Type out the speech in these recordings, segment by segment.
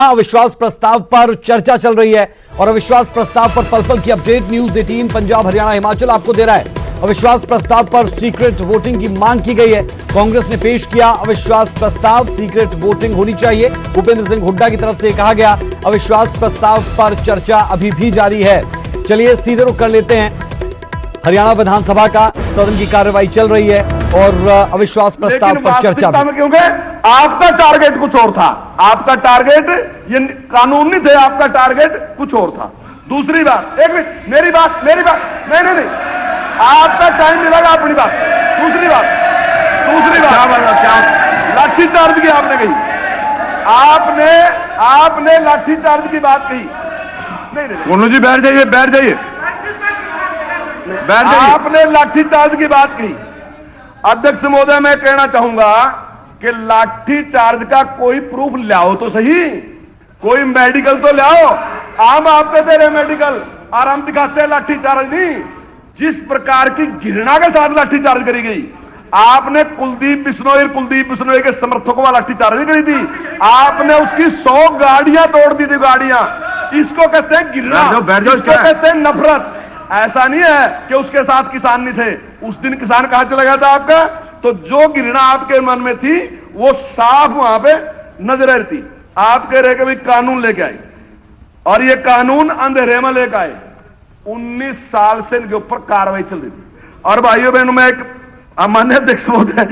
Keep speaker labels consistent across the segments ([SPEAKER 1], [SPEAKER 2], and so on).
[SPEAKER 1] अविश्वास प्रस्ताव पर चर्चा चल रही है और अविश्वास प्रस्ताव पर पल पल की अपडेट न्यूज 18 पंजाब हरियाणा हिमाचल आपको दे रहा है। अविश्वास प्रस्ताव पर सीक्रेट वोटिंग की मांग की गई है। कांग्रेस ने पेश किया अविश्वास प्रस्ताव, सीक्रेट वोटिंग होनी चाहिए। भूपेंद्र सिंह हुड्डा की तरफ से कहा गया अविश्वास प्रस्ताव पर चर्चा अभी भी जारी है। चलिए सीधे रुख कर लेते हैं। हरियाणा विधानसभा का सदन की कार्रवाई चल रही है और अविश्वास प्रस्ताव पर चर्चा भी।
[SPEAKER 2] क्योंकि आपका टारगेट कुछ और था, आपका टारगेट ये कानून नहीं थे, आपका टारगेट कुछ और था। दूसरी बात, एक मिनट, मेरी बात नहीं, आपका टाइम मिलेगा अपनी बात। दूसरी बात क्या लाठीचार्ज की आपने कही, आपने लाठीचार्ज की बात कही। नहीं, जी बैठ जाइए। आपने लाठीचार्ज की बात कही। अध्यक्ष महोदय, मैं कहना चाहूंगा कि लाठीचार्ज का कोई प्रूफ लाओ तो सही, कोई मेडिकल तो लाओ। हम आपके दे रहे मेडिकल और हम दिखाते हैं लाठीचार्ज नहीं। जिस प्रकार की घृणा के साथ लाठीचार्ज करी गई, आपने कुलदीप बिश्नोई के समर्थकों वाला लाठीचार्ज नहीं करी थी, आपने उसकी 100 गाड़ियां तोड़ दी थी। गाड़ियां, इसको कहते हैं घृणा, इसको कहते हैं नफरत। ऐसा नहीं है कि उसके साथ किसान नहीं थे। उस दिन किसान कहां चला गया था आपका? तो जो घृणा आपके मन में थी वो साफ वहां पे नजर रहती। आप कह रहे कि भाई कानून लेके आए और ये कानून अंधेरे में लेके आए। 19 साल से इनके ऊपर कार्रवाई चल रही थी। और भाइयों बहनों, मैं एक माननीय अध्यक्ष महोदय,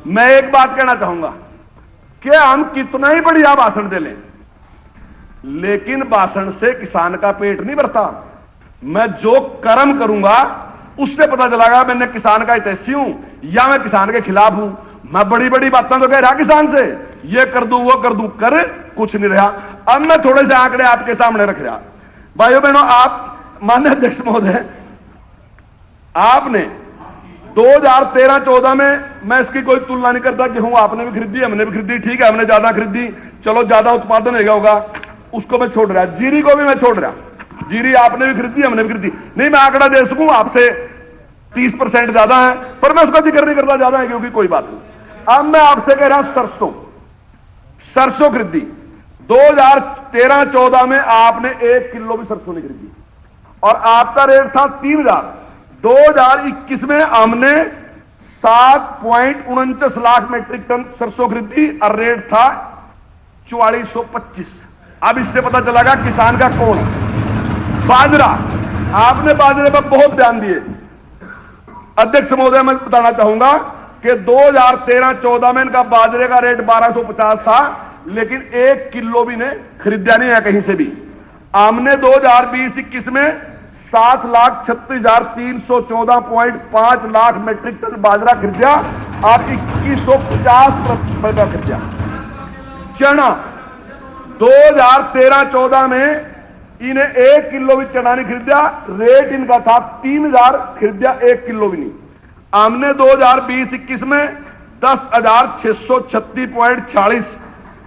[SPEAKER 2] मैं एक बात कहना चाहूंगा कि हम कितना ही बढ़िया भाषण दे लें, लेकिन भाषण से किसान का पेट नहीं भरता। मैं जो कर्म करूंगा उससे पता चलागा मैंने किसान का हितैषी हूं या मैं किसान के खिलाफ हूं। मैं बड़ी बड़ी बातें तो कह रहा किसान से, ये कर दूं वो कर दूं, कर कुछ नहीं रहा। अब मैं थोड़े से आंकड़े आपके सामने रख रहा। भाइयों बहनों, आप माननीय अध्यक्ष महोदय, आपने 2013-14 में, मैं इसकी कोई तुलना नहीं करता, गेहूं आपने भी खरीदी, हमने भी खरीदी, ठीक है, हमने ज्यादा खरीदी, चलो ज्यादा उत्पादन होगा, उसको मैं छोड़ रहा। जीरी को भी मैं छोड़ रहा। जीरी आपने भी खरीदी, हमने भी खरीदी। नहीं, मैं आंकड़ा दे सकूं आपसे 30% ज्यादा है, पर मैं उसका जिक्र नहीं करता ज्यादा है क्योंकि कोई बात नहीं। अब मैं आपसे कह रहा हूं सरसों खरीदी 2013-14 में आपने 1 किलो भी सरसों नहीं खरीदी और आपका रेट था 3000। 2021 में हमने 7.49 लाख मेट्रिक टन सरसों खरीदी और रेट था 4425। अब इससे पता चलागा किसान का कौन है। बाजरा, आपने बाजरे पर बहुत ध्यान दिए। अध्यक्ष महोदय, मैं बताना चाहूंगा कि 2013-14 में इनका बाजरे का रेट 1250 था, लेकिन 1 किलो भी ने खरीदा नहीं है कहीं से भी। हमने 2020-21 में 7,36,314.5 लाख मेट्रिक टन बाजरा खरीदा और 2150 रुपए का खरीदा। चना 2013-14 में इन्हें 1 किलो भी चना नहीं खरीदा, रेट इनका था 3000, खरीदा 1 किलो भी नहीं। हमने 2020-21 में 10,636.46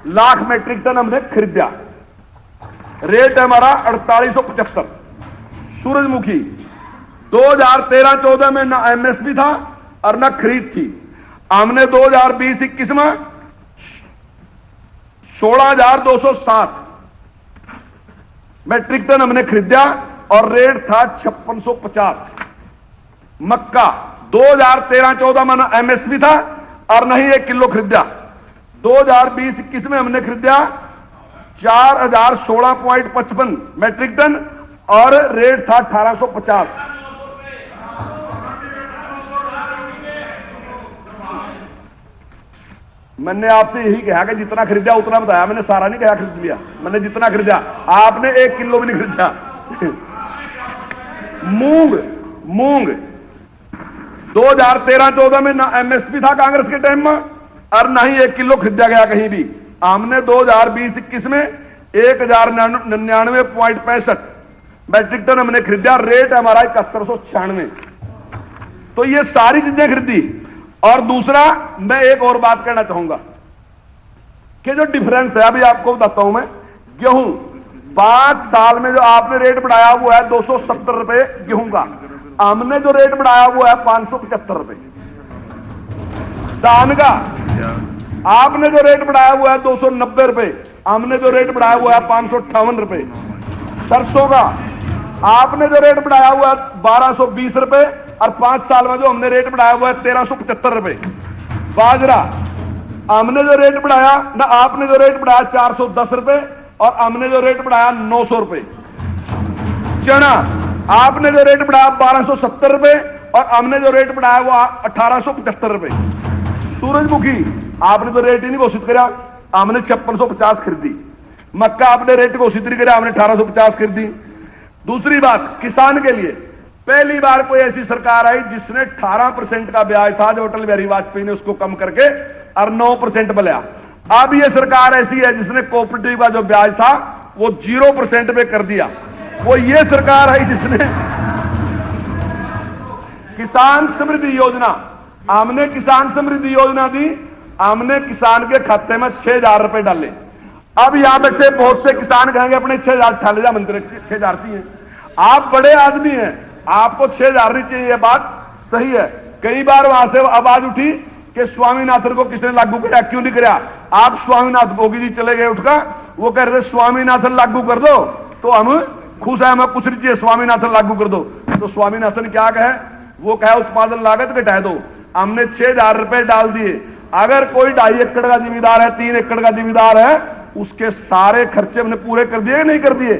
[SPEAKER 2] लाख मेट्रिक टन हमने खरीदा, रेट है हमारा 4875। सूरजमुखी 2013-14 में ना एमएसपी था और ना खरीद थी। हमने 2020-21 में 16,207 मेट्रिक टन हमने खरीदा और रेट था 5650। मक्का 2013-14 में ना एमएसपी था और नहीं 1 किलो खरीदा। 2020-21 में हमने खरीदा 4016.55 मेट्रिक टन और रेट था 1850। मैंने आपसे यही कहा कि जितना खरीदा उतना बताया, मैंने सारा नहीं कहा खरीद लिया, मैंने जितना खरीदा। आपने 1 किलो भी नहीं खरीदा। मूंग 2013-14 में ना एमएसपी था कांग्रेस के टाइम में और ना ही 1 किलो खरीदा गया कहीं भी। हमने 2020-21 में 1099.65 मेट्रिक टन हमने खरीदा, रेट हमारा 7196। तो ये सारी चीजें खरीदी। और दूसरा, मैं एक और बात कहना चाहूंगा कि जो डिफरेंस है, अभी आपको बताता हूं मैं। गेहूं 5 साल में जो आपने रेट बढ़ाया हुआ है 270 रुपए गेहूं का, हमने जो रेट बढ़ाया हुआ है 575 रुपए। धान का आपने जो रेट बढ़ाया हुआ है 290 रुपए, हमने जो रेट बढ़ाया हुआ है 558 रुपए। सरसों का आपने जो रेट बढ़ाया हुआ है 1220 रुपए, और 5 साल में जो हमने रेट बढ़ाया हुआ है 1375 रुपए। बाजरा हमने जो रेट बढ़ाया ना, आपने जो रेट बढ़ाया 410 रुपए, और हमने जो रेट बढ़ाया 900 रुपए। चना आपने जो रेट बढ़ाया 1270 रुपए, और हमने जो रेट बढ़ाया वो 1875 रुपए। सूरजमुखी आपने तो रेट ही नहीं घोषित करा, हमने 5650 खरीदी। मक्का आपने रेट घोषित नहीं करा, हमने 1850 खरीदी। दूसरी बात, किसान के लिए पहली बार कोई ऐसी सरकार आई जिसने 18% का ब्याज था जो अटल बिहारी वाजपेयी ने उसको कम करके और 9% बनाया। अब यह सरकार ऐसी है जिसने कोऑपरेटिव का जो ब्याज था वो 0% पे कर दिया। वो ये सरकार है जिसने किसान समृद्धि योजना, हमने किसान समृद्धि योजना दी, हमने किसान के खाते में 6000 रुपए डाले। अब यहां बैठे बहुत से किसान कहेंगे अपने 6000 ठाले जा मंत्री 6000 थी हैं। आप बड़े आदमी हैं, आपको 6000 नहीं चाहिए, यह बात सही है। कई बार वहां से आवाज उठी कि स्वामीनाथन को किसने लागू किया, क्यों नहीं किया। आप स्वामीनाथन गोगी जी चले गए उठकर, वो कह रहे थे स्वामीनाथन लागू कर दो, तो हम खुश है, हमें कुछ नहीं चाहिए, स्वामीनाथन लागू कर दो। तो स्वामीनाथन क्या कहे, वो कहे उत्पादन लागत घटा दो। हमने 6000 रुपए डाल दिए। अगर कोई 2.5 एकड़ का जिम्मेदार है, 3 एकड़ का जिम्मेदार है, उसके सारे खर्चे हमने पूरे कर दिए, नहीं कर दिए।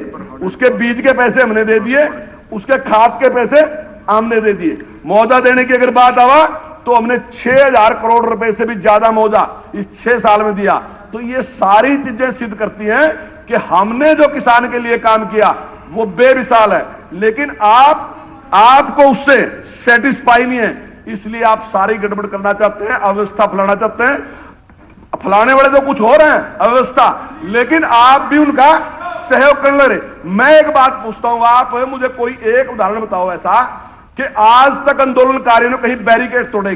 [SPEAKER 2] उसके बीज के पैसे हमने दे दिए, उसके खाद के पैसे हमने दे दिए। मुआवजा देने की अगर बात आवा तो हमने 6000 करोड़ रुपए से भी ज्यादा मुआवजा इस 6 साल में दिया। तो ये सारी चीजें सिद्ध करती हैं कि हमने जो किसान के लिए काम किया वो बेमिसाल है। लेकिन आपको उससे सेटिस्फाई नहीं है, इसलिए आप सारी गड़बड़ करना चाहते हैं, अव्यवस्था फैलाना चाहते हैं। फैलाने वाले तो कुछ हो रहे हैं अव्यवस्था, लेकिन आप भी उनका सहयोग कर ले रहे। मैं एक बात पूछता हूं, आप मुझे कोई एक उदाहरण बताओ ऐसा कि आज तक आंदोलनकारियों ने कहीं बैरिकेड तोड़े क्या?